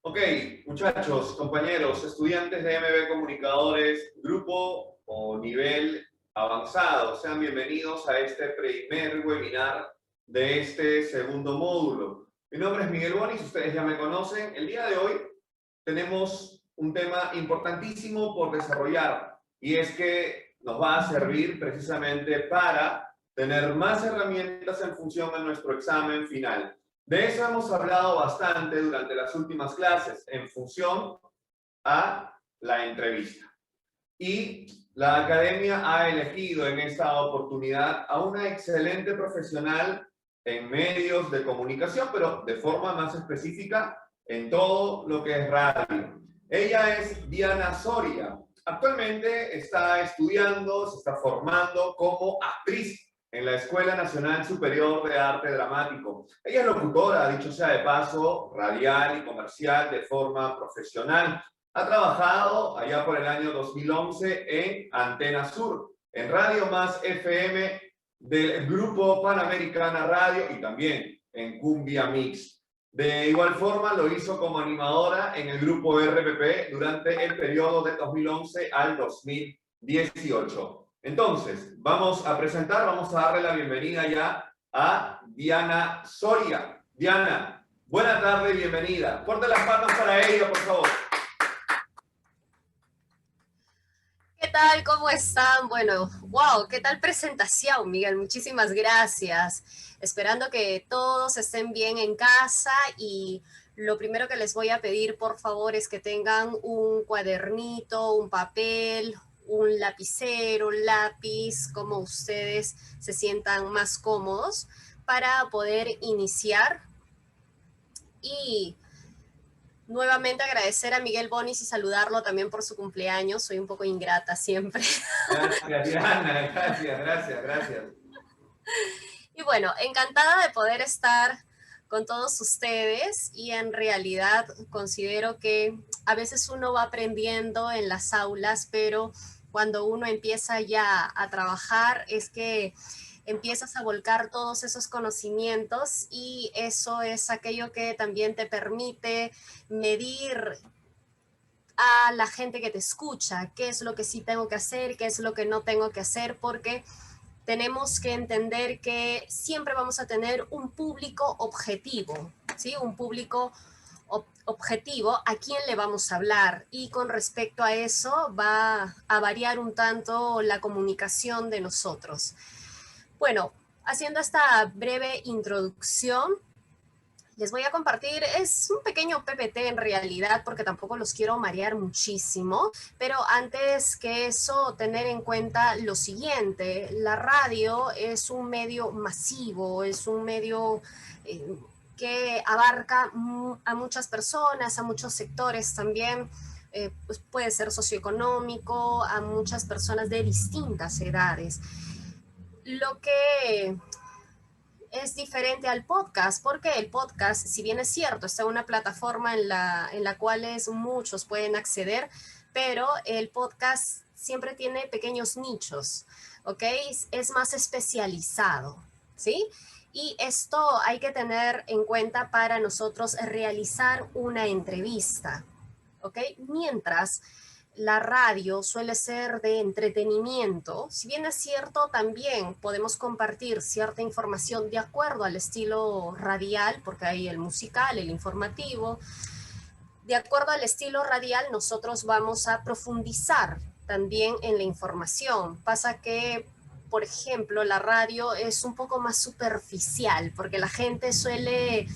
Ok, muchachos, compañeros, estudiantes de MB Comunicadores, grupo o nivel avanzado, sean bienvenidos a este primer webinar de este segundo módulo. Mi nombre es Miguel Bonis, ustedes ya me conocen. El día de hoy tenemos un tema importantísimo por desarrollar y es que nos va a servir precisamente para tener más herramientas en función a nuestro examen final. De eso hemos hablado bastante durante las últimas clases en función a la entrevista. Y la academia ha elegido en esta oportunidad a una excelente profesional en medios de comunicación, pero de forma más específica en todo lo que es radio. Ella es Diana Soria. Actualmente está estudiando, se está formando como actriz en la Escuela Nacional Superior de Arte Dramático. Ella es locutora, dicho sea de paso, radial y comercial de forma profesional. Ha trabajado allá por el año 2011 en Antena Sur, en Radio Más FM del Grupo Panamericana Radio y también en Cumbia Mix. De igual forma lo hizo como animadora en el Grupo RPP durante el periodo de 2011 al 2018. Entonces, vamos a darle la bienvenida ya a Diana Soria. Diana, buena tarde y bienvenida. Fuerte las palmas para ella, por favor. ¿Qué tal? ¿Cómo están? Bueno, wow, ¿qué tal presentación, Miguel? Muchísimas gracias. Esperando que todos estén bien en casa y lo primero que les voy a pedir, por favor, es que tengan un cuadernito, un papel, un lapicero, un lápiz, como ustedes se sientan más cómodos para poder iniciar. Y nuevamente agradecer a Miguel Bonis y saludarlo también por su cumpleaños. Soy un poco ingrata siempre. Gracias, Diana. Gracias. Y bueno, encantada de poder estar con todos ustedes y en realidad considero que a veces uno va aprendiendo en las aulas, pero cuando uno empieza ya a trabajar es que empiezas a volcar todos esos conocimientos y eso es aquello que también te permite medir a la gente que te escucha, qué es lo que sí tengo que hacer, qué es lo que no tengo que hacer, porque tenemos que entender que siempre vamos a tener un público objetivo, ¿sí? Un público objetivo a quién le vamos a hablar y con respecto a eso va a variar un tanto la comunicación de nosotros. Bueno, haciendo esta breve introducción, les voy a compartir, es un pequeño PPT en realidad, porque tampoco los quiero marear muchísimo, pero antes que eso, tener en cuenta lo siguiente: la radio es un medio masivo, es un medio que abarca a muchas personas, a muchos sectores también. Pues puede ser socioeconómico, a muchas personas de distintas edades. Lo que es diferente al podcast, porque el podcast, si bien es cierto, está en una plataforma en la cual muchos pueden acceder, pero el podcast siempre tiene pequeños nichos, ¿ok? Es más especializado, ¿sí? Y esto hay que tener en cuenta para nosotros realizar una entrevista, ¿ok? Mientras la radio suele ser de entretenimiento, si bien es cierto, también podemos compartir cierta información de acuerdo al estilo radial, porque hay el musical, el informativo. De acuerdo al estilo radial, nosotros vamos a profundizar también en la información. Pasa que, por ejemplo, la radio es un poco más superficial, porque la gente suele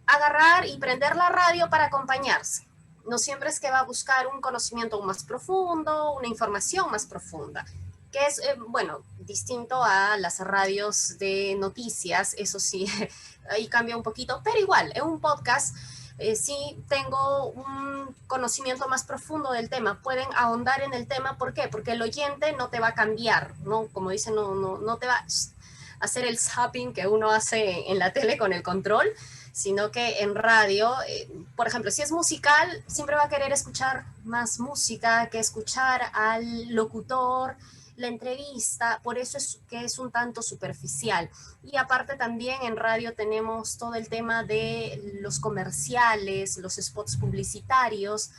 agarrar y prender la radio para acompañarse. No siempre es que va a buscar un conocimiento más profundo, una información más profunda, que es, bueno, distinto a las radios de noticias, eso sí, ahí cambia un poquito, pero igual, en un podcast sí tengo un conocimiento más profundo del tema, pueden ahondar en el tema. ¿Por qué? Porque el oyente no te va a cambiar, ¿no? Como dicen, no te va a hacer el zapping que uno hace en la tele con el control, sino que en radio, por ejemplo, si es musical, siempre va a querer escuchar más música que escuchar al locutor la entrevista, por eso es que es un tanto superficial. Y aparte también en radio tenemos todo el tema de los comerciales, los spots publicitarios,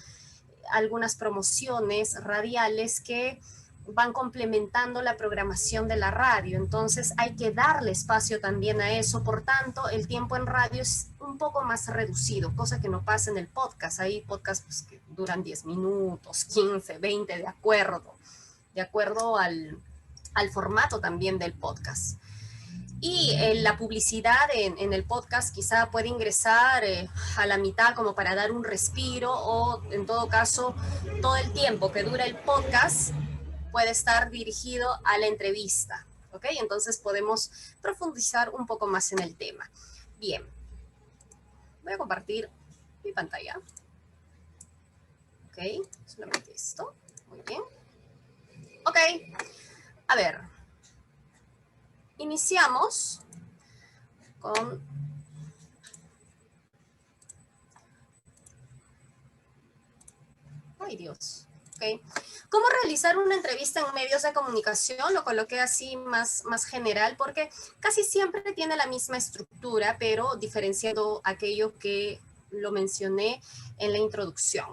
algunas promociones radiales que van complementando la programación de la radio. Entonces hay que darle espacio también a eso. Por tanto, el tiempo en radio es un poco más reducido, cosa que no pasa en el podcast. Hay podcasts pues, que duran 10 minutos, 15, 20, de acuerdo al formato también del podcast. Y la publicidad en el podcast quizá puede ingresar a la mitad como para dar un respiro, o en todo caso todo el tiempo que dura el podcast puede estar dirigido a la entrevista, ¿ok? Entonces podemos profundizar un poco más en el tema. Bien, voy a compartir mi pantalla. Ok, solamente esto. Muy bien. Ok, a ver. Iniciamos con... Ay, Dios. Okay. ¿Cómo realizar una entrevista en medios de comunicación? Lo coloqué así más general porque casi siempre tiene la misma estructura, pero diferenciando aquello que lo mencioné en la introducción.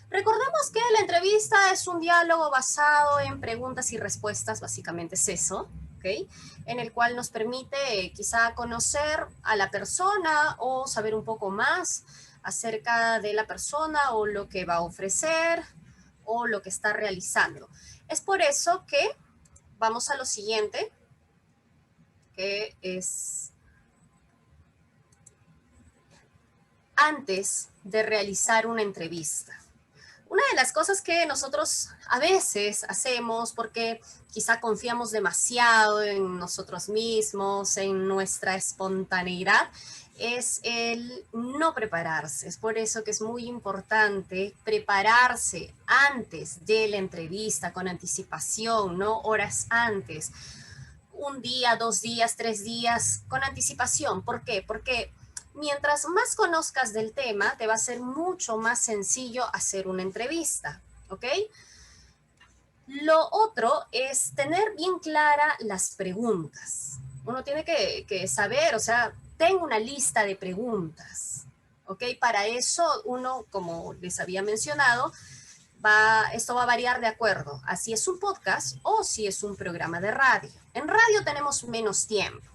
Recordemos que la entrevista es un diálogo basado en preguntas y respuestas, básicamente es eso, ¿ok? En el cual nos permite quizá conocer a la persona o saber un poco más acerca de la persona o lo que va a ofrecer o lo que está realizando. Es por eso que vamos a lo siguiente, que es antes de realizar una entrevista. Una de las cosas que nosotros a veces hacemos porque quizá confiamos demasiado en nosotros mismos, en nuestra espontaneidad, es el no prepararse. Es por eso que es muy importante prepararse antes de la entrevista, con anticipación, ¿no? Horas antes. Un día, 2 días, 3 días, con anticipación. ¿Por qué? Porque mientras más conozcas del tema, te va a ser mucho más sencillo hacer una entrevista, ¿ok? Lo otro es tener bien clara las preguntas. Uno tiene que saber, o sea, tengo una lista de preguntas, ¿ok? Para eso uno, como les había mencionado, esto va a variar de acuerdo a si es un podcast o si es un programa de radio. En radio tenemos menos tiempo,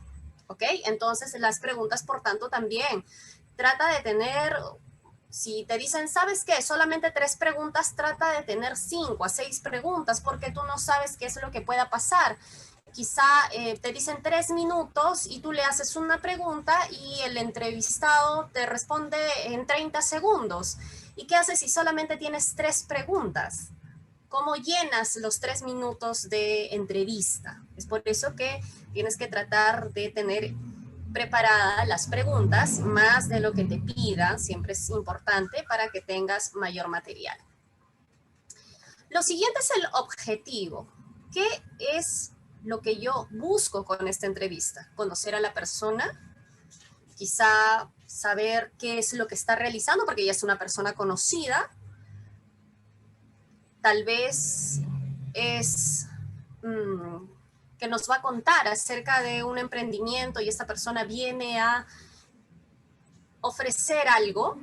¿ok? Entonces las preguntas, por tanto, también trata de tener, si te dicen, ¿sabes qué? Solamente 3 preguntas, trata de tener 5 a 6 preguntas, porque tú no sabes qué es lo que pueda pasar. Quizá te dicen 3 minutos y tú le haces una pregunta y el entrevistado te responde en 30 segundos. ¿Y qué haces si solamente tienes 3 preguntas? ¿Cómo llenas los 3 minutos de entrevista? Es por eso que tienes que tratar de tener preparadas las preguntas, más de lo que te pidan, siempre es importante para que tengas mayor material. Lo siguiente es el objetivo. ¿Qué es lo que yo busco con esta entrevista? Conocer a la persona, quizá saber qué es lo que está realizando, porque ella es una persona conocida. Tal vez es que nos va a contar acerca de un emprendimiento y esta persona viene a ofrecer algo.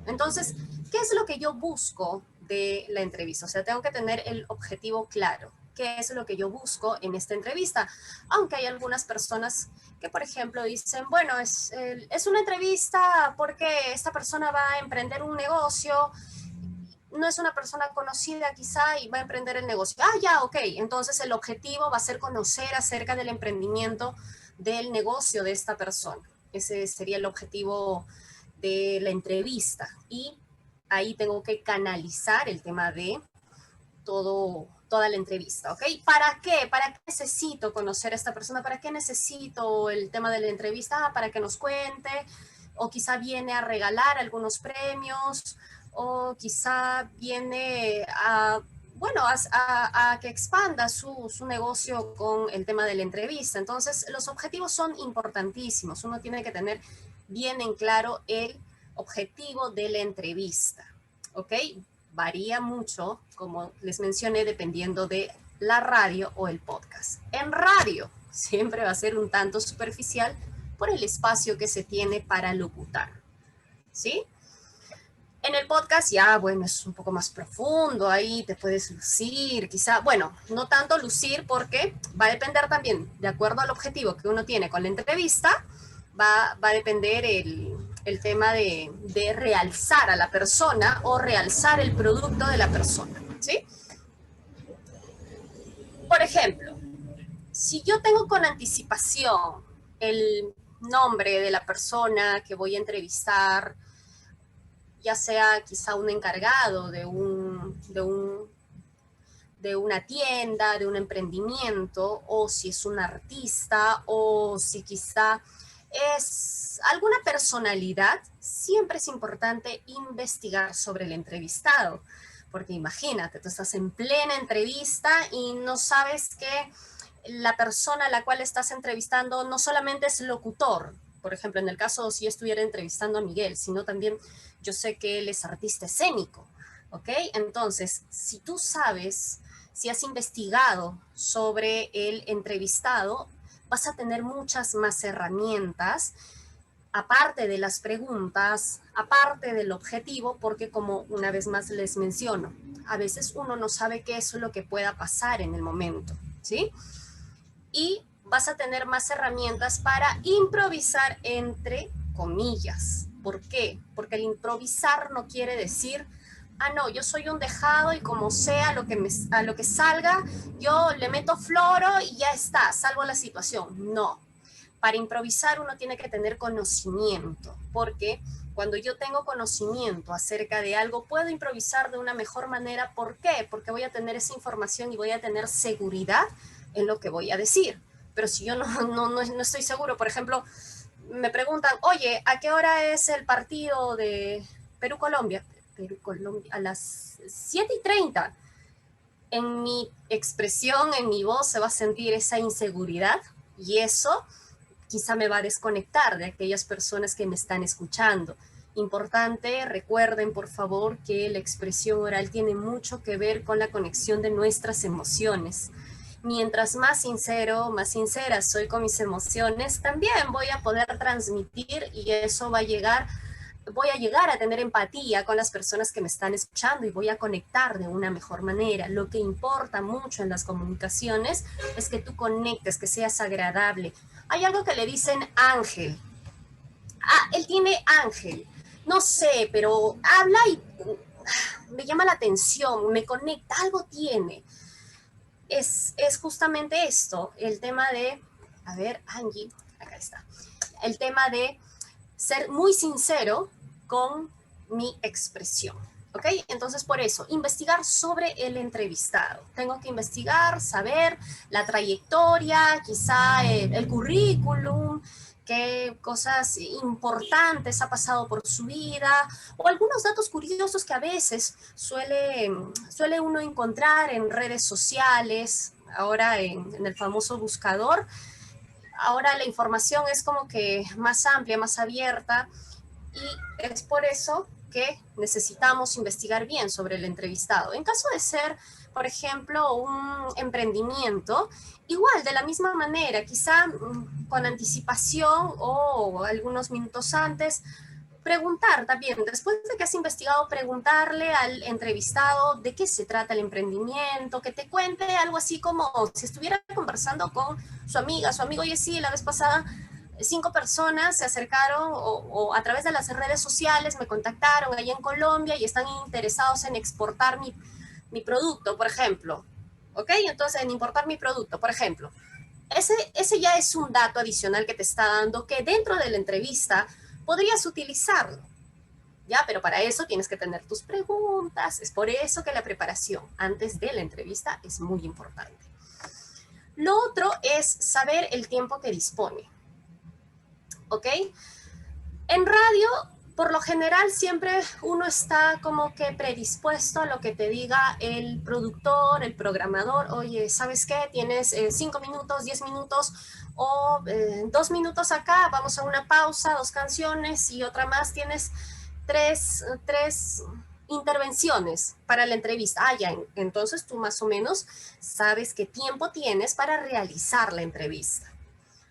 Entonces, ¿qué es lo que yo busco de la entrevista? O sea, tengo que tener el objetivo claro. ¿Qué es lo que yo busco en esta entrevista? Aunque hay algunas personas que, por ejemplo, dicen, bueno, es una entrevista porque esta persona va a emprender un negocio, no es una persona conocida quizá y va a emprender el negocio. Ah, ya, ok. Entonces el objetivo va a ser conocer acerca del emprendimiento del negocio de esta persona. Ese sería el objetivo de la entrevista. Y ahí tengo que canalizar el tema de toda la entrevista, ¿ok? ¿Para qué? ¿Para qué necesito conocer a esta persona? ¿Para qué necesito el tema de la entrevista? Ah, para que nos cuente, o quizá viene a regalar algunos premios, o quizá viene a, bueno, a que expanda su negocio con el tema de la entrevista. Entonces, los objetivos son importantísimos. Uno tiene que tener bien en claro el objetivo de la entrevista, ¿ok? Varía mucho, como les mencioné, dependiendo de la radio o el podcast. En radio siempre va a ser un tanto superficial por el espacio que se tiene para locutar, ¿sí? En el podcast ya, bueno, es un poco más profundo, ahí te puedes lucir, quizá, bueno, no tanto lucir porque va a depender también, de acuerdo al objetivo que uno tiene con la entrevista, va a depender el tema de realzar a la persona o realzar el producto de la persona, ¿sí? Por ejemplo, si yo tengo con anticipación el nombre de la persona que voy a entrevistar, ya sea quizá un encargado de una tienda, de un emprendimiento, o si es un artista, o si quizá es alguna personalidad, siempre es importante investigar sobre el entrevistado. Porque imagínate, tú estás en plena entrevista y no sabes que la persona a la cual estás entrevistando no solamente es locutor. Por ejemplo, en el caso si yo estuviera entrevistando a Miguel, sino también yo sé que él es artista escénico, ¿ok? Entonces, si tú sabes, si has investigado sobre el entrevistado, vas a tener muchas más herramientas, aparte de las preguntas, aparte del objetivo, porque como una vez más les menciono, a veces uno no sabe qué es lo que pueda pasar en el momento, ¿sí? Y vas a tener más herramientas para improvisar entre comillas. ¿Por qué? Porque el improvisar no quiere decir, ah, no, yo soy un dejado y como sea a lo que salga, yo le meto floro y ya está, salvo la situación. No. Para improvisar uno tiene que tener conocimiento, porque cuando yo tengo conocimiento acerca de algo, puedo improvisar de una mejor manera. ¿Por qué? Porque voy a tener esa información y voy a tener seguridad en lo que voy a decir. Pero si yo no estoy seguro, por ejemplo, me preguntan, oye, ¿a qué hora es el partido de Perú-Colombia? Perú-Colombia a las 7:30. En mi expresión, en mi voz, se va a sentir esa inseguridad y eso quizá me va a desconectar de aquellas personas que me están escuchando. Importante, recuerden por favor que la expresión oral tiene mucho que ver con la conexión de nuestras emociones. Mientras más sincero, más sincera soy con mis emociones, también voy a poder transmitir y eso voy a llegar a tener empatía con las personas que me están escuchando y voy a conectar de una mejor manera. Lo que importa mucho en las comunicaciones es que tú conectes, que seas agradable. Hay algo que le dicen ángel. Ah, él tiene ángel. No sé, pero habla y me llama la atención, me conecta, algo tiene. Es justamente esto, el tema de, a ver, Angie, acá está, el tema de ser muy sincero con mi expresión, ¿ok? Entonces, por eso, investigar sobre el entrevistado. Tengo que investigar, saber la trayectoria, quizá el currículum, qué cosas importantes ha pasado por su vida, o algunos datos curiosos que a veces suele uno encontrar en redes sociales, ahora en el famoso buscador. Ahora la información es como que más amplia, más abierta, y es por eso que necesitamos investigar bien sobre el entrevistado. En caso de ser, por ejemplo, un emprendimiento, igual, de la misma manera, quizá con anticipación o algunos minutos antes, preguntar también, después de que has investigado, preguntarle al entrevistado de qué se trata el emprendimiento, que te cuente algo así como si estuviera conversando con su amiga, su amigo. Oye, sí, la vez pasada 5 personas se acercaron o a través de las redes sociales me contactaron allá en Colombia y están interesados en exportar mi producto, por ejemplo. ¿Ok? Entonces, en importar mi producto, por ejemplo. Ese ya es un dato adicional que te está dando que dentro de la entrevista podrías utilizarlo, ¿ya? Pero para eso tienes que tener tus preguntas. Es por eso que la preparación antes de la entrevista es muy importante. Lo otro es saber el tiempo que dispone, ¿ok? En radio, por lo general, siempre uno está como que predispuesto a lo que te diga el productor, el programador. Oye, ¿sabes qué? Tienes 5 minutos, 10 minutos o 2 minutos acá, vamos a una pausa, 2 canciones y otra más. Tienes tres intervenciones para la entrevista. Ah, ya, entonces tú más o menos sabes qué tiempo tienes para realizar la entrevista.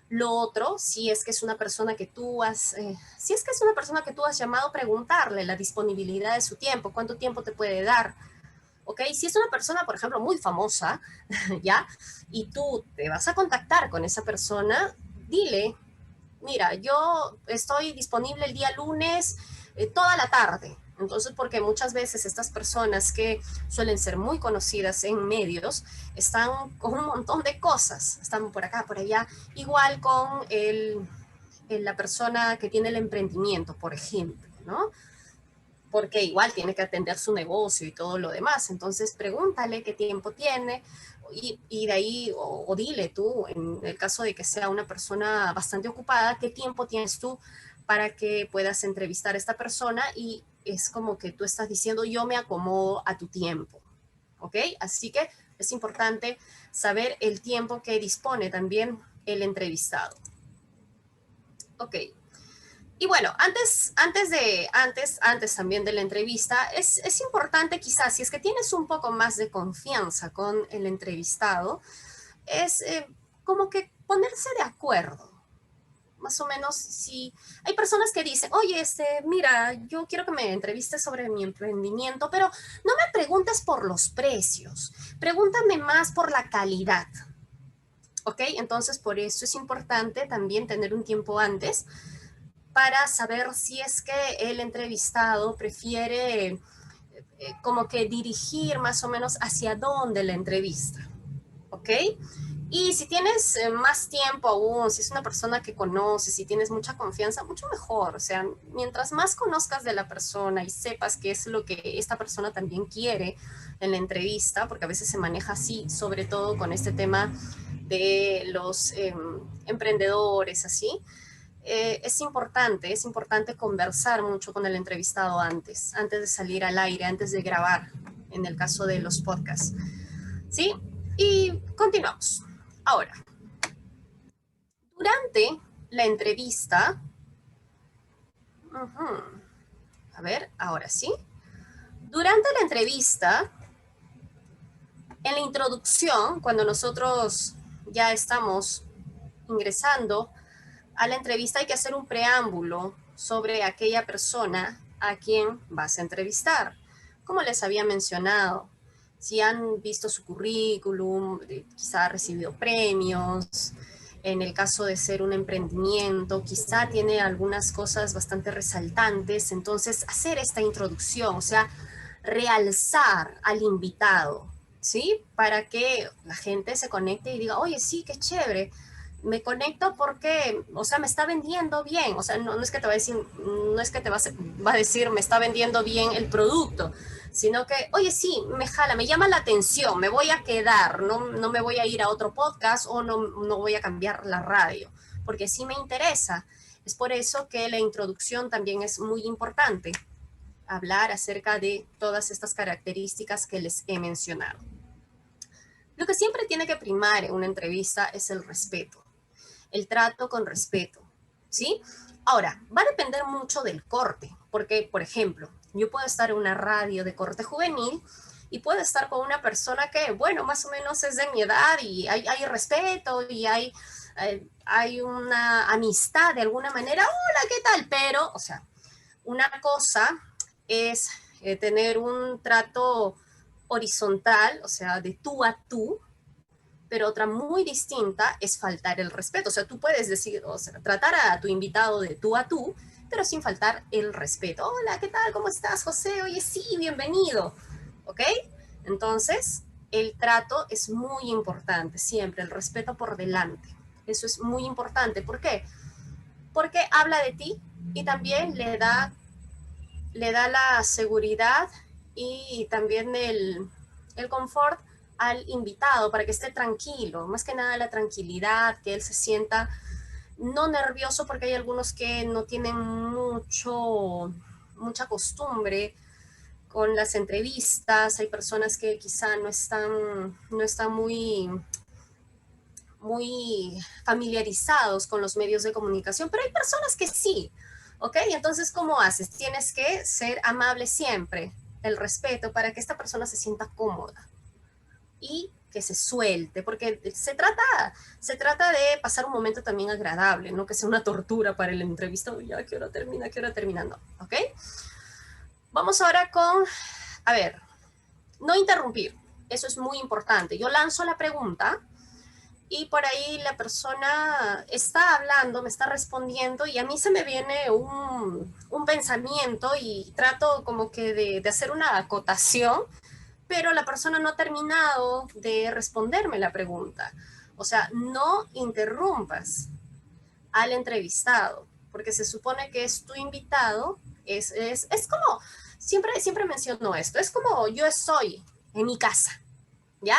Lo otro, si es que es una persona que tú has, si es que es una persona que tú has llamado, preguntarle la disponibilidad de su tiempo, cuánto tiempo te puede dar. ¿Ok? Si es una persona, por ejemplo, muy famosa, ¿ya? Y tú te vas a contactar con esa persona, dile, mira, yo estoy disponible el día lunes toda la tarde. Entonces, porque muchas veces estas personas que suelen ser muy conocidas en medios están con un montón de cosas, están por acá, por allá, igual con la persona que tiene el emprendimiento, por ejemplo, ¿no? Porque igual tiene que atender su negocio y todo lo demás. Entonces, pregúntale qué tiempo tiene y de ahí, o dile tú, en el caso de que sea una persona bastante ocupada, qué tiempo tienes tú para que puedas entrevistar a esta persona y es como que tú estás diciendo, yo me acomodo a tu tiempo, ¿ok? Así que es importante saber el tiempo que dispone también el entrevistado. Ok. Y bueno, antes también de la entrevista, es importante quizás, si es que tienes un poco más de confianza con el entrevistado, es como que ponerse de acuerdo. Más o menos, si hay personas que dicen, oye, mira, yo quiero que me entrevistes sobre mi emprendimiento, pero no me preguntes por los precios, pregúntame más por la calidad. ¿Ok? Entonces, por eso es importante también tener un tiempo antes para saber si es que el entrevistado prefiere como que dirigir más o menos hacia dónde la entrevista, ¿ok? Y si tienes más tiempo aún, si es una persona que conoces, si tienes mucha confianza, mucho mejor. O sea, mientras más conozcas de la persona y sepas qué es lo que esta persona también quiere en la entrevista, porque a veces se maneja así, sobre todo con este tema de los emprendedores, así, es importante conversar mucho con el entrevistado antes de salir al aire, antes de grabar, en el caso de los podcasts. ¿Sí? Y continuamos. Ahora, durante la entrevista, a ver, ahora sí. Durante la entrevista, en la introducción, cuando nosotros ya estamos ingresando a la entrevista, hay que hacer un preámbulo sobre aquella persona a quien vas a entrevistar. Como les había mencionado, si han visto su currículum, quizá ha recibido premios, en el caso de ser un emprendimiento, quizá tiene algunas cosas bastante resaltantes, entonces hacer esta introducción, o sea, realzar al invitado, ¿sí? Para que la gente se conecte y diga, oye, sí, qué chévere, me conecto porque, o sea, me está vendiendo bien, o sea, no es que te va a decir, no es que te va a decir, me está vendiendo bien el producto, sino que, oye, sí, me jala, me llama la atención, me voy a quedar, no me voy a ir a otro podcast o no voy a cambiar la radio, porque sí me interesa. Es por eso que la introducción también es muy importante, hablar acerca de todas estas características que les he mencionado. Lo que siempre tiene que primar en una entrevista es el respeto, el trato con respeto, ¿sí? Ahora, va a depender mucho del corte, porque, por ejemplo, yo puedo estar en una radio de corte juvenil y puedo estar con una persona que, bueno, más o menos es de mi edad y hay respeto y hay una amistad de alguna manera. Hola, ¿qué tal? Pero, o sea, una cosa es tener un trato horizontal, o sea, de tú a tú, pero otra muy distinta es faltar el respeto. O sea, tú puedes decir, o sea, tratar a tu invitado de tú a tú, pero sin faltar el respeto. Hola, ¿qué tal? ¿Cómo estás, José? Oye, sí, bienvenido. ¿Ok? Entonces, el trato es muy importante, siempre, el respeto por delante. Eso es muy importante. ¿Por qué? Porque habla de ti y también le da la seguridad y también el confort al invitado para que esté tranquilo, más que nada la tranquilidad, que él se sienta no nervioso, porque hay algunos que no tienen mucha costumbre con las entrevistas, hay personas que quizá no están muy familiarizados con los medios de comunicación, pero hay personas que sí, ¿ok? Entonces, ¿cómo haces? Tienes que ser amable siempre, el respeto para que esta persona se sienta cómoda y que se suelte, porque se trata de pasar un momento también agradable, no que sea una tortura para el entrevistado, ya, ¿qué hora termina? ¿Qué hora termina? No, ¿ok? Vamos ahora con, a ver, no interrumpir, eso es muy importante. Yo lanzo la pregunta y por ahí la persona está hablando, me está respondiendo y a mí se me viene un pensamiento y trato como que de hacer una acotación, pero la persona no ha terminado de responderme la pregunta. O sea, no interrumpas al entrevistado, porque se supone que es tu invitado, es como, siempre menciono esto, es como yo estoy en mi casa, ¿ya?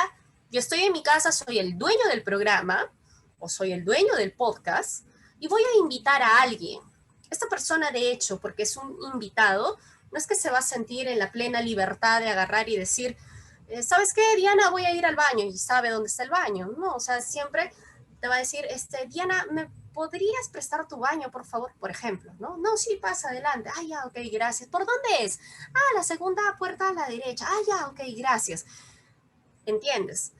Yo estoy en mi casa, soy el dueño del programa o soy el dueño del podcast y voy a invitar a alguien. Esta persona, de hecho, porque es un invitado, no es que se va a sentir en la plena libertad de agarrar y decir, ¿sabes qué, Diana? Voy a ir al baño y sabe dónde está el baño. No, o sea, siempre te va a decir, Diana, ¿me podrías prestar tu baño, por favor? Por ejemplo, ¿no? No, sí, pasa, adelante. Ah, ya, ok, gracias. ¿Por dónde es? Ah, la segunda puerta a la derecha. Ah, ya, ok, gracias. ¿Entiendes?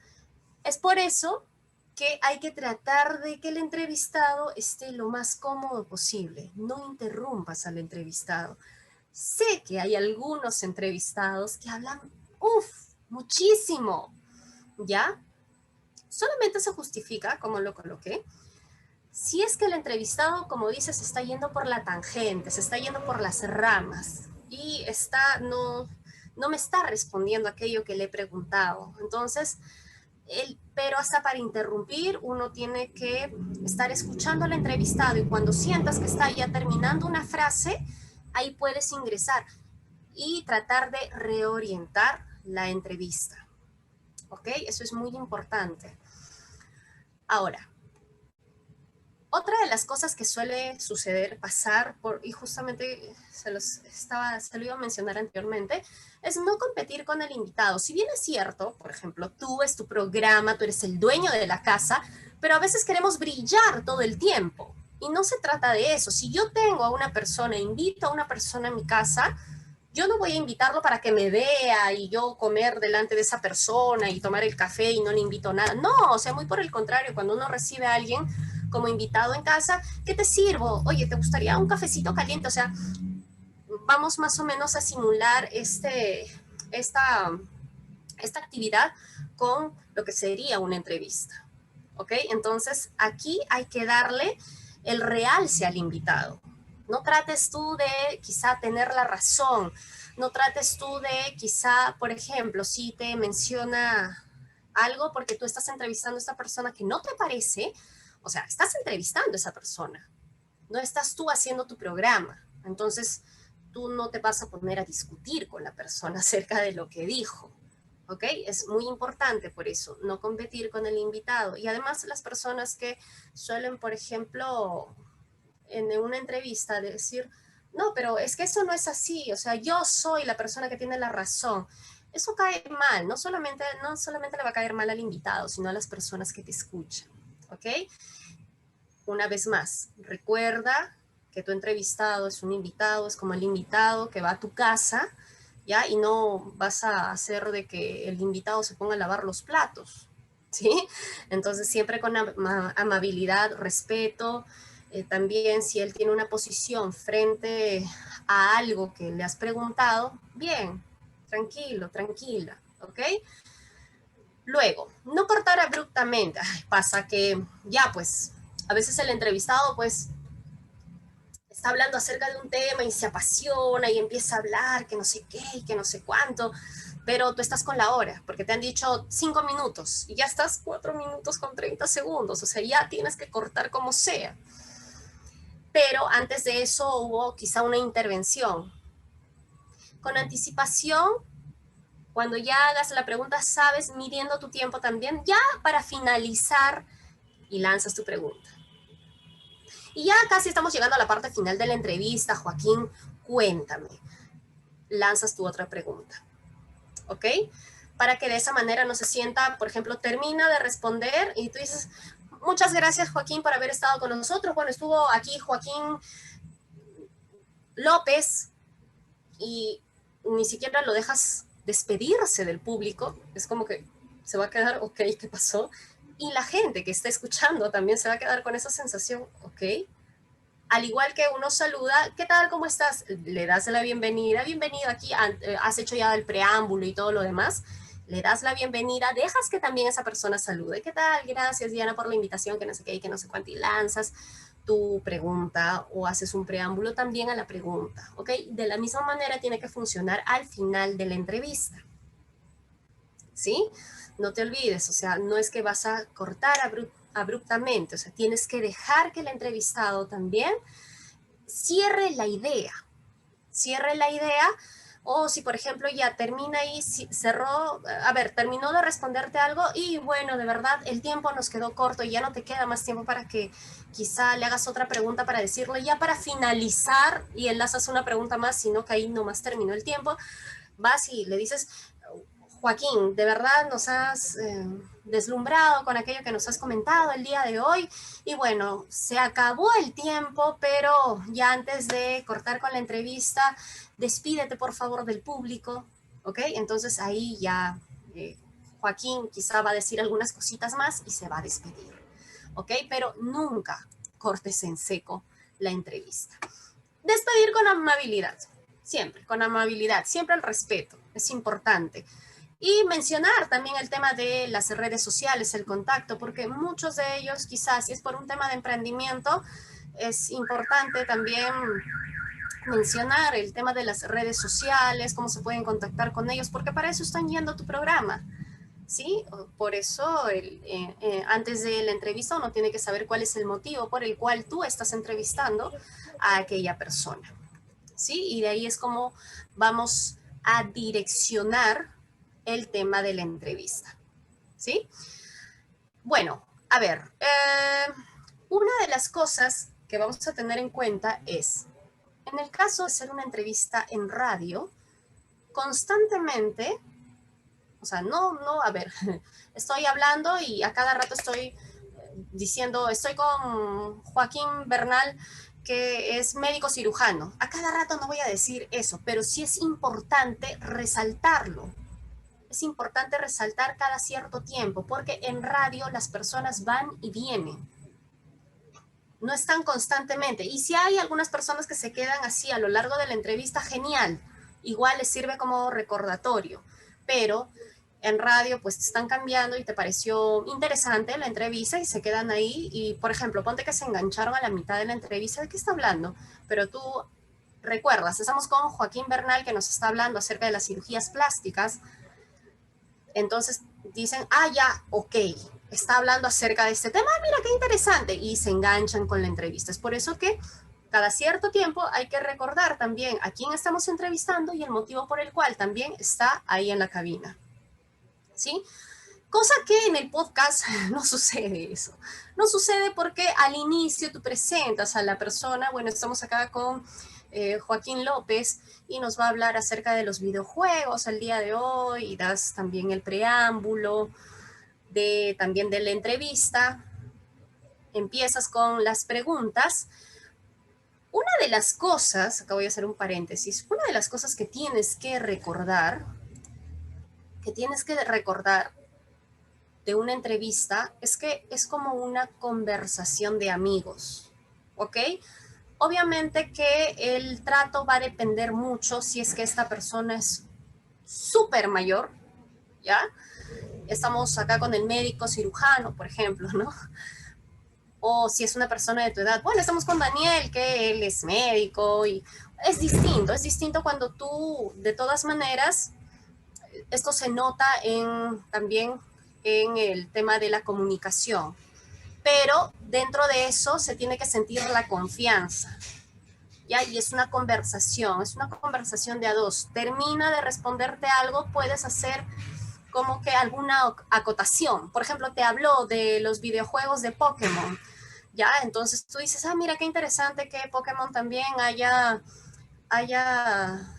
Es por eso que hay que tratar de que el entrevistado esté lo más cómodo posible. No interrumpas al entrevistado. Sé que hay algunos entrevistados que hablan, muchísimo, ¿ya? Solamente se justifica, como lo coloqué, si es que el entrevistado, como dices, se está yendo por la tangente, se está yendo por las ramas y no me está respondiendo aquello que le he preguntado. Entonces, pero hasta para interrumpir uno tiene que estar escuchando al entrevistado y cuando sientas que está ya terminando una frase, ahí puedes ingresar y tratar de reorientar la entrevista. ¿Ok? Eso es muy importante. Ahora, otra de las cosas que suele suceder, pasar por, y justamente se lo iba a mencionar anteriormente, es no competir con el invitado. Si bien es cierto, por ejemplo, tú es tu programa, tú eres el dueño de la casa, pero a veces queremos brillar todo el tiempo. Y no se trata de eso. Si yo tengo a una persona, invito a una persona a mi casa, yo no voy a invitarlo para que me vea y yo comer delante de esa persona y tomar el café y no le invito nada. No, o sea, muy por el contrario, cuando uno recibe a alguien como invitado en casa, ¿qué te sirvo? Oye, ¿te gustaría un cafecito caliente? O sea, vamos más o menos a simular esta, esta actividad con lo que sería una entrevista. ¿Ok? Entonces, aquí hay que darle el realce al invitado. No trates tú de quizá tener la razón, no trates tú de quizá, por ejemplo, si te menciona algo porque tú estás entrevistando a esta persona que no te parece, o sea, estás entrevistando a esa persona, no estás tú haciendo tu programa. Entonces, tú no te vas a poner a discutir con la persona acerca de lo que dijo. ¿Ok? Es muy importante por eso, no competir con el invitado. Y además las personas que suelen, por ejemplo, en una entrevista decir, no, pero es que eso no es así, o sea, yo soy la persona que tiene la razón. Eso cae mal, no solamente le va a caer mal al invitado, sino a las personas que te escuchan. ¿Ok? Una vez más, recuerda que tu entrevistado es un invitado, es como el invitado que va a tu casa, ¿ya? Y no vas a hacer de que el invitado se ponga a lavar los platos, ¿sí? Entonces, siempre con amabilidad, respeto, también si él tiene una posición frente a algo que le has preguntado, bien, tranquilo, tranquila, ¿ok? Luego, no cortar abruptamente. Ay, pasa que ya pues, a veces el entrevistado pues está hablando acerca de un tema y se apasiona y empieza a hablar que no sé qué y que no sé cuánto, pero tú estás con la hora porque te han dicho 5 minutos y ya estás 4 minutos con 30 segundos, o sea, ya tienes que cortar como sea. Pero antes de eso hubo quizá una intervención. Con anticipación, cuando ya hagas la pregunta, sabes, midiendo tu tiempo también, ya para finalizar y lanzas tu pregunta. Y ya casi estamos llegando a la parte final de la entrevista. Joaquín, cuéntame. Lanzas tu otra pregunta. ¿Ok? Para que de esa manera no se sienta, por ejemplo, termina de responder y tú dices, muchas gracias Joaquín por haber estado con nosotros. Bueno, estuvo aquí Joaquín López y ni siquiera lo dejas despedirse del público, es como que se va a quedar, ok, ¿qué pasó? Y la gente que está escuchando también se va a quedar con esa sensación, ok. Al igual que uno saluda, ¿qué tal? ¿Cómo estás? Le das la bienvenida, bienvenido aquí, has hecho ya el preámbulo y todo lo demás, le das la bienvenida, dejas que también esa persona salude, ¿qué tal? Gracias Diana por la invitación, que no sé qué y que no sé cuánto, y lanzas tu pregunta o haces un preámbulo también a la pregunta, ¿ok? De la misma manera tiene que funcionar al final de la entrevista, ¿sí? No te olvides, o sea, no es que vas a cortar abruptamente, o sea, tienes que dejar que el entrevistado también cierre la idea, o si por ejemplo ya termina ahí, cerró, a ver, terminó de responderte algo y bueno, de verdad el tiempo nos quedó corto y ya no te queda más tiempo para que quizá le hagas otra pregunta para decirle, ya para finalizar y enlazas una pregunta más, sino que ahí nomás terminó el tiempo, vas y le dices, Joaquín, de verdad nos has deslumbrado con aquello que nos has comentado el día de hoy. Y bueno, se acabó el tiempo, pero ya antes de cortar con la entrevista, despídete por favor del público, ¿ok? Entonces ahí ya Joaquín quizá va a decir algunas cositas más y se va a despedir, ¿ok? Pero nunca cortes en seco la entrevista. Despedir con amabilidad, siempre el respeto, es importante. Y mencionar también el tema de las redes sociales, el contacto, porque muchos de ellos, quizás si es por un tema de emprendimiento, es importante también mencionar el tema de las redes sociales, cómo se pueden contactar con ellos, porque para eso están yendo a tu programa, ¿sí? Por eso, antes de la entrevista, uno tiene que saber cuál es el motivo por el cual tú estás entrevistando a aquella persona, ¿sí? Y de ahí es como vamos a direccionar el tema de la entrevista, ¿sí? Bueno, a ver, una de las cosas que vamos a tener en cuenta es, en el caso de hacer una entrevista en radio, constantemente, o sea, a ver, estoy hablando y a cada rato estoy diciendo, estoy con Joaquín Bernal, que es médico cirujano. A cada rato no voy a decir eso, pero sí es importante resaltarlo. Es importante resaltar cada cierto tiempo, porque en radio las personas van y vienen, no están constantemente. Y si hay algunas personas que se quedan así a lo largo de la entrevista, genial, igual les sirve como recordatorio, pero en radio pues te están cambiando y te pareció interesante la entrevista y se quedan ahí y, por ejemplo, ponte que se engancharon a la mitad de la entrevista, ¿de qué está hablando? Pero tú recuerdas, estamos con Joaquín Bernal que nos está hablando acerca de las cirugías plásticas. Entonces dicen, ya, ok, está hablando acerca de este tema, mira qué interesante, y se enganchan con la entrevista. Es por eso que cada cierto tiempo hay que recordar también a quién estamos entrevistando y el motivo por el cual también está ahí en la cabina, ¿sí? Cosa que en el podcast no sucede eso. No sucede porque al inicio tú presentas a la persona, bueno, estamos acá con Joaquín López y nos va a hablar acerca de los videojuegos al día de hoy y das también el preámbulo también de la entrevista. Empiezas con las preguntas. Una de las cosas, acá voy a hacer un paréntesis, una de las cosas que tienes que recordar de una entrevista es que es como una conversación de amigos, ¿ok? Obviamente que el trato va a depender mucho si es que esta persona es súper mayor, ¿ya? Estamos acá con el médico cirujano, por ejemplo, ¿no? O si es una persona de tu edad, bueno, estamos con Daniel, que él es médico y es distinto cuando tú, de todas maneras, esto se nota también en el tema de la comunicación, pero dentro de eso se tiene que sentir la confianza, ¿ya? Y es una conversación de a dos. Termina de responderte algo, puedes hacer como que alguna acotación. Por ejemplo, te habló de los videojuegos de Pokémon, ¿ya? Entonces tú dices, mira qué interesante que Pokémon también haya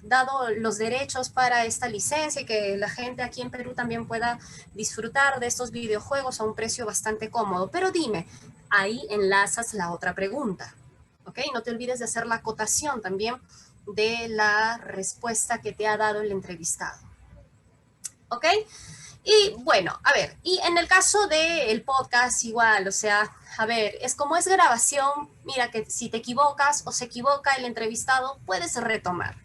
dado los derechos para esta licencia y que la gente aquí en Perú también pueda disfrutar de estos videojuegos a un precio bastante cómodo. Pero dime, ahí enlazas la otra pregunta, ¿ok? No te olvides de hacer la acotación también de la respuesta que te ha dado el entrevistado. ¿Ok? Y bueno, a ver, y en el caso del podcast igual, o sea, a ver, es como es grabación, mira que si te equivocas o se equivoca el entrevistado, puedes retomar,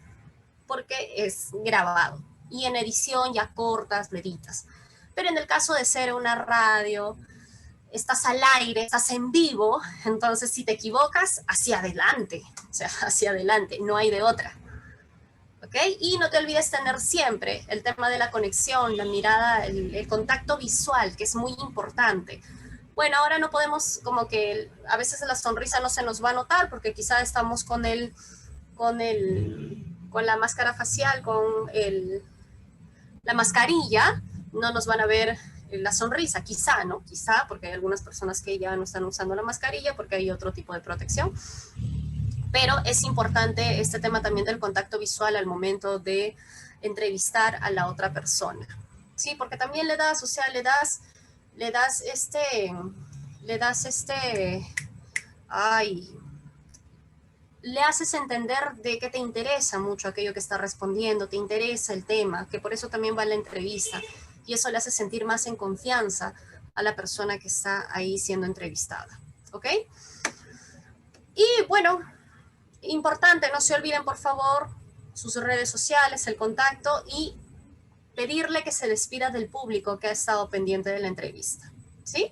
porque es grabado. Y en edición ya cortas, le editas. Pero en el caso de ser una radio, estás al aire, estás en vivo, entonces si te equivocas, hacia adelante, o sea, hacia adelante, no hay de otra. ¿Ok? Y no te olvides tener siempre el tema de la conexión, la mirada, el contacto visual, que es muy importante. Bueno, ahora no podemos, como que a veces la sonrisa no se nos va a notar porque quizá estamos con la máscara facial, la mascarilla, no nos van a ver la sonrisa, quizá, ¿no? Quizá, porque hay algunas personas que ya no están usando la mascarilla porque hay otro tipo de protección. Pero es importante este tema también del contacto visual al momento de entrevistar a la otra persona. Sí, porque también le das, o sea, le das ay, le haces entender de que te interesa mucho aquello que está respondiendo, te interesa el tema, que por eso también va la entrevista. Y eso le hace sentir más en confianza a la persona que está ahí siendo entrevistada. ¿Ok? Y bueno, importante, no se olviden por favor sus redes sociales, el contacto y pedirle que se despida del público que ha estado pendiente de la entrevista. ¿Sí?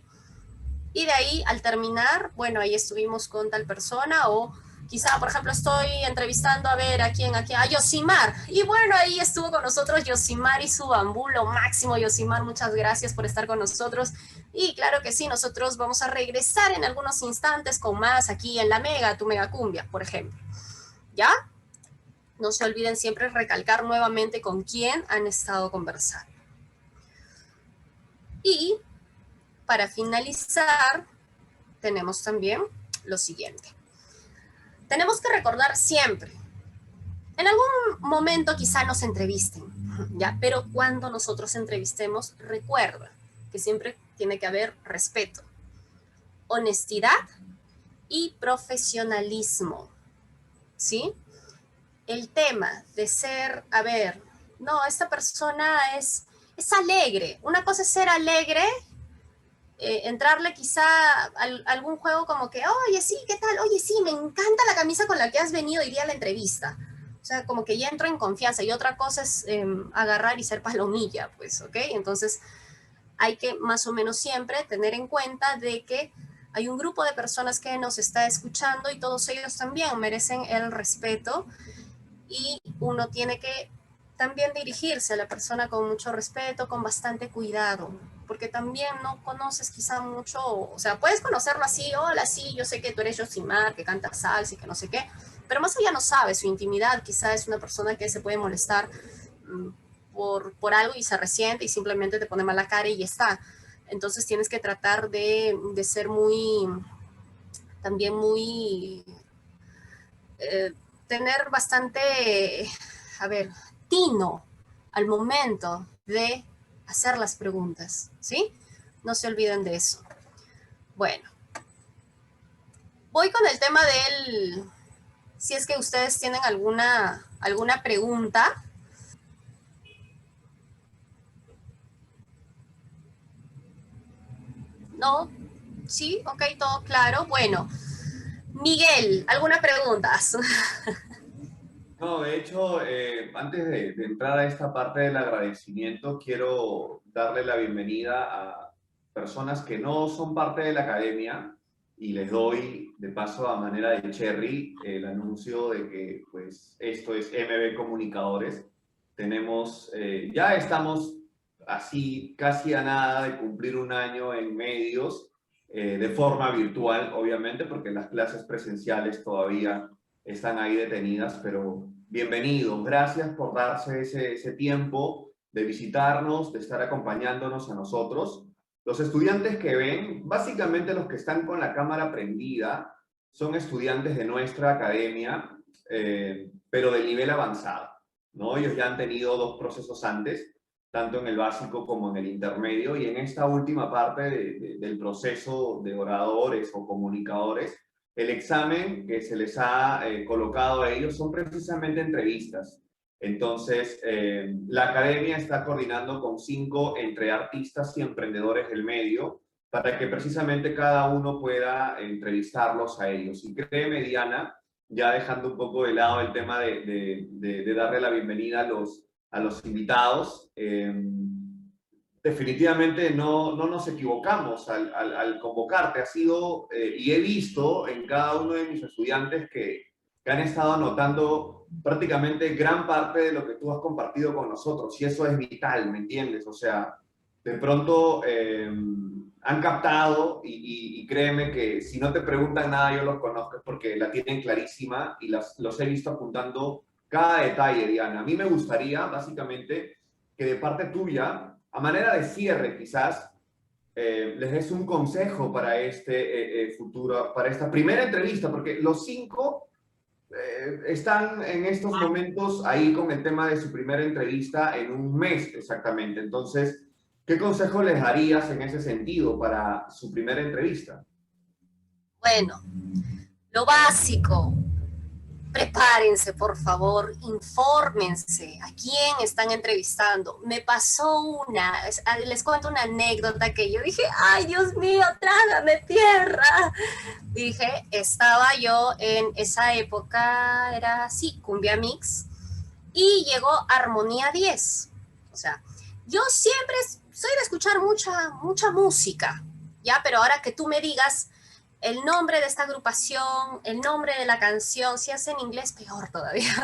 Y de ahí, al terminar, bueno, ahí estuvimos con tal persona o quizá, por ejemplo, estoy entrevistando a ver a Yosimar. Y bueno, ahí estuvo con nosotros Yosimar y su bambú, lo máximo, Yosimar, muchas gracias por estar con nosotros. Y claro que sí, nosotros vamos a regresar en algunos instantes con más aquí en la Mega, tu Mega Cumbia, por ejemplo. ¿Ya? No se olviden siempre recalcar nuevamente con quién han estado conversando. Y para finalizar, tenemos también lo siguiente. Tenemos que recordar siempre, en algún momento quizá nos entrevisten, ¿ya? Pero cuando nosotros entrevistemos, recuerda que siempre tiene que haber respeto, honestidad y profesionalismo, ¿sí? El tema de ser, a ver, no, esta persona es alegre. Una cosa es ser alegre, entrarle quizá a algún juego como que, oye, sí, ¿qué tal? Oye, sí, me encanta la camisa con la que has venido hoy día a la entrevista. O sea, como que ya entro en confianza. Y otra cosa es agarrar y ser palomilla, pues, ¿ok? Entonces, hay que más o menos siempre tener en cuenta de que hay un grupo de personas que nos está escuchando y todos ellos también merecen el respeto y uno tiene que también dirigirse a la persona con mucho respeto, con bastante cuidado, porque también no conoces quizá mucho, o sea, puedes conocerlo así, hola, sí, yo sé que tú eres Yosimar, que canta salsa y que no sé qué, pero más allá no sabes su intimidad, quizá es una persona que se puede molestar por algo y se resiente y simplemente te pone mala cara y ya está. Entonces tienes que tratar de ser también muy, tener bastante, a ver, tino al momento de hacer las preguntas, ¿sí? No se olviden de eso. Bueno, voy con el tema del, si es que ustedes tienen alguna pregunta. ¿No? ¿Sí? Ok, todo claro. Bueno, Miguel, ¿alguna pregunta? No, de hecho, antes de entrar a esta parte del agradecimiento, quiero darle la bienvenida a personas que no son parte de la academia y les doy de paso a manera de cherry el anuncio de que pues esto es MB Comunicadores. Tenemos, ya estamos así casi a nada de cumplir un año en medios, de forma virtual, obviamente, porque las clases presenciales todavía están ahí detenidas, pero bienvenidos, gracias por darse ese tiempo de visitarnos, de estar acompañándonos a nosotros. Los estudiantes que ven, básicamente los que están con la cámara prendida, son estudiantes de nuestra academia, pero del nivel avanzado, ¿no? Ellos ya han tenido dos procesos antes, tanto en el básico como en el intermedio, y en esta última parte del proceso de oradores o comunicadores, el examen que se les ha colocado a ellos son precisamente entrevistas. Entonces, la academia está coordinando con 5 entre artistas y emprendedores del medio para que precisamente cada uno pueda entrevistarlos a ellos. Y créeme, Diana, ya dejando un poco de lado el tema de darle la bienvenida a los invitados, definitivamente no nos equivocamos al convocarte. Ha sido, y he visto en cada uno de mis estudiantes que han estado anotando prácticamente gran parte de lo que tú has compartido con nosotros. Y eso es vital, ¿me entiendes? O sea, de pronto han captado y créeme que si no te preguntan nada, yo los conozco, es porque la tienen clarísima y los he visto apuntando cada detalle, Diana. A mí me gustaría, básicamente, que de parte tuya, a manera de cierre quizás, les des un consejo para este futuro, para esta primera entrevista, porque los 5 están en estos momentos ahí con el tema de su primera entrevista en un mes exactamente. Entonces, ¿qué consejo les darías en ese sentido para su primera entrevista? Bueno, lo básico, prepárense, por favor, infórmense a quién están entrevistando. Me pasó les cuento una anécdota que yo dije, ay, Dios mío, trágame tierra. Dije, estaba yo en esa época, era así, Cumbia Mix, y llegó Armonía 10. O sea, yo siempre soy de escuchar mucha música, ¿ya? Pero ahora que tú me digas el nombre de esta agrupación, el nombre de la canción, si es en inglés, peor todavía,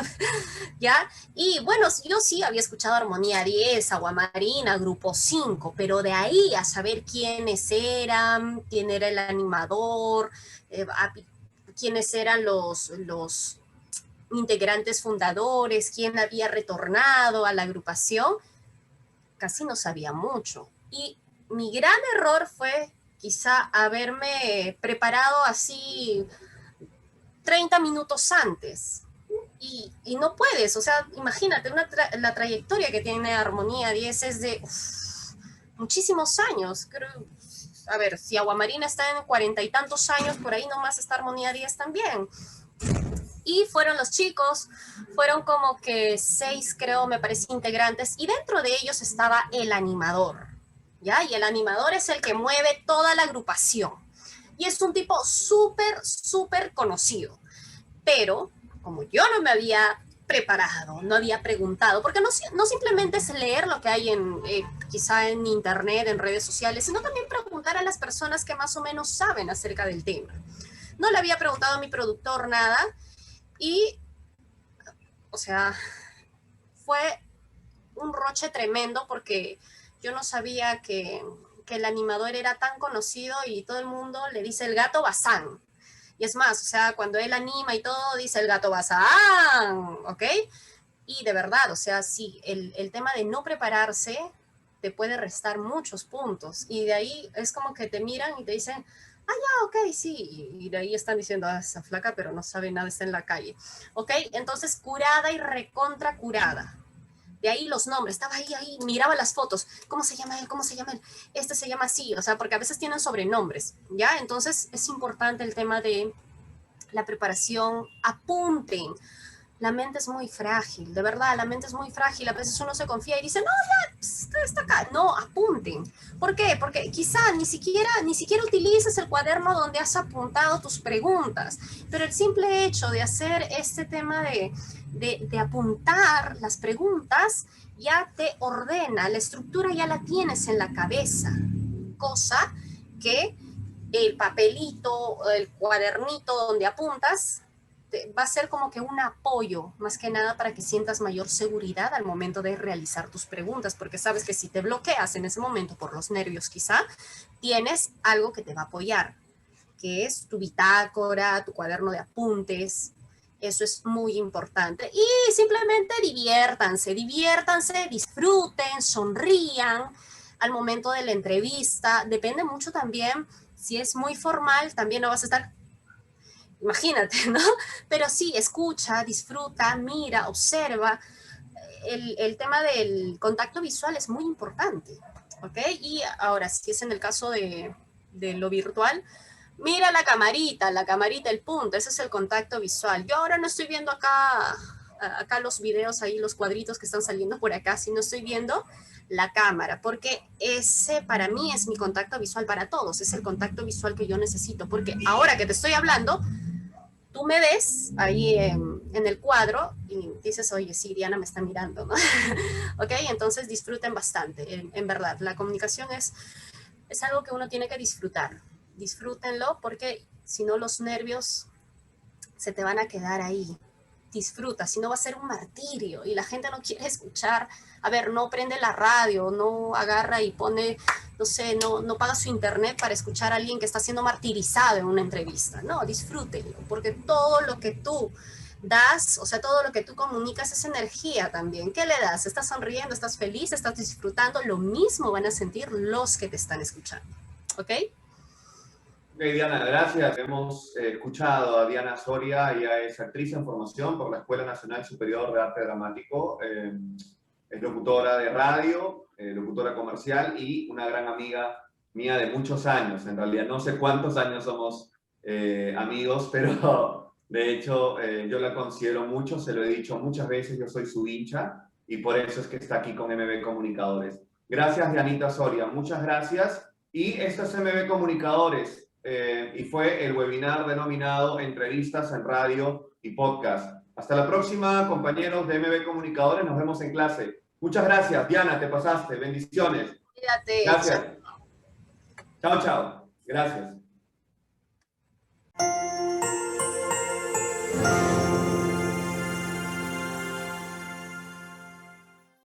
¿ya? Y bueno, yo sí había escuchado Armonía 10, Agua Marina, Grupo 5, pero de ahí a saber quiénes eran, quién era el animador, quiénes eran los integrantes fundadores, quién había retornado a la agrupación, casi no sabía mucho. Y mi gran error fue quizá haberme preparado así 30 minutos antes. Y no puedes, o sea, imagínate, la trayectoria que tiene Armonía 10 es de muchísimos años. Creo, a ver, si Aguamarina está en 40 y tantos años, por ahí nomás está Armonía 10 también. Y fueron los chicos, fueron como que 6, creo, me parece, integrantes, y dentro de ellos estaba el animador, ¿ya? Y el animador es el que mueve toda la agrupación. Y es un tipo súper conocido. Pero, como yo no me había preparado, no había preguntado, porque no simplemente es leer lo que hay quizá en internet, en redes sociales, sino también preguntar a las personas que más o menos saben acerca del tema. No le había preguntado a mi productor nada, y, o sea, fue un roche tremendo porque yo no sabía que el animador era tan conocido y todo el mundo le dice el gato Bazán. Y es más, o sea, cuando él anima y todo, dice el gato Bazán, ¿ok? Y de verdad, o sea, sí, el tema de no prepararse te puede restar muchos puntos. Y de ahí es como que te miran y te dicen, ah, ya, ok, sí. Y de ahí están diciendo, ah, esa flaca, pero no sabe nada, está en la calle. ¿Ok? Entonces, curada y recontra curada. De ahí los nombres, estaba ahí, miraba las fotos, ¿cómo se llama él? ¿Cómo se llama él? Este se llama así, o sea, porque a veces tienen sobrenombres, ¿ya? Entonces es importante el tema de la preparación, apunten. La mente es muy frágil, de verdad, la mente es muy frágil. A veces uno se confía y dice, no, ya, está acá. No, apunten. ¿Por qué? Porque quizá ni siquiera utilices el cuaderno donde has apuntado tus preguntas, pero el simple hecho de hacer este tema de apuntar las preguntas ya te ordena, la estructura ya la tienes en la cabeza, cosa que el papelito, el cuadernito donde apuntas, va a ser como que un apoyo, más que nada para que sientas mayor seguridad al momento de realizar tus preguntas, porque sabes que si te bloqueas en ese momento por los nervios quizá, tienes algo que te va a apoyar, que es tu bitácora, tu cuaderno de apuntes. Eso es muy importante. Y simplemente diviértanse, disfruten, sonrían al momento de la entrevista. Depende mucho también, si es muy formal, también no vas a estar, imagínate, ¿no? Pero sí, escucha, disfruta, mira, observa. El tema del contacto visual es muy importante, ¿ok? Y ahora, si es en el caso de lo virtual, Mira la camarita, el punto, ese es el contacto visual. Yo ahora no estoy viendo acá los videos ahí, los cuadritos que están saliendo por acá, sino estoy viendo la cámara, porque ese para mí es mi contacto visual para todos, es el contacto visual que yo necesito, porque ahora que te estoy hablando, tú me ves ahí en el cuadro y dices, oye, sí, Diana me está mirando, ¿no? Ok, entonces disfruten bastante, en verdad, la comunicación es algo que uno tiene que disfrutar. Disfrútenlo porque si no los nervios se te van a quedar ahí. Disfruta, si no va a ser un martirio y la gente no quiere escuchar. A ver, no prende la radio, no agarra y pone, no sé, no paga su internet para escuchar a alguien que está siendo martirizado en una entrevista. No, disfrútenlo, porque todo lo que tú das, o sea, todo lo que tú comunicas es energía también. ¿Qué le das? ¿Estás sonriendo? ¿Estás feliz? ¿Estás disfrutando? Lo mismo van a sentir los que te están escuchando. ¿Ok? Ok, Diana, gracias. Hemos escuchado a Diana Soria, ella es actriz en formación por la Escuela Nacional Superior de Arte Dramático, es locutora de radio, locutora comercial y una gran amiga mía de muchos años. En realidad no sé cuántos años somos amigos, pero de hecho yo la considero mucho, se lo he dicho muchas veces, yo soy su hincha y por eso es que está aquí con MB Comunicadores. Gracias, Dianita Soria, muchas gracias. Y esto es MB Comunicadores. Y fue el webinar denominado Entrevistas en Radio y Podcast. Hasta la próxima, compañeros de MB Comunicadores. Nos vemos en clase. Muchas gracias, Diana, te pasaste. Bendiciones. Cuídate, Gracias. Chao, chao. Gracias.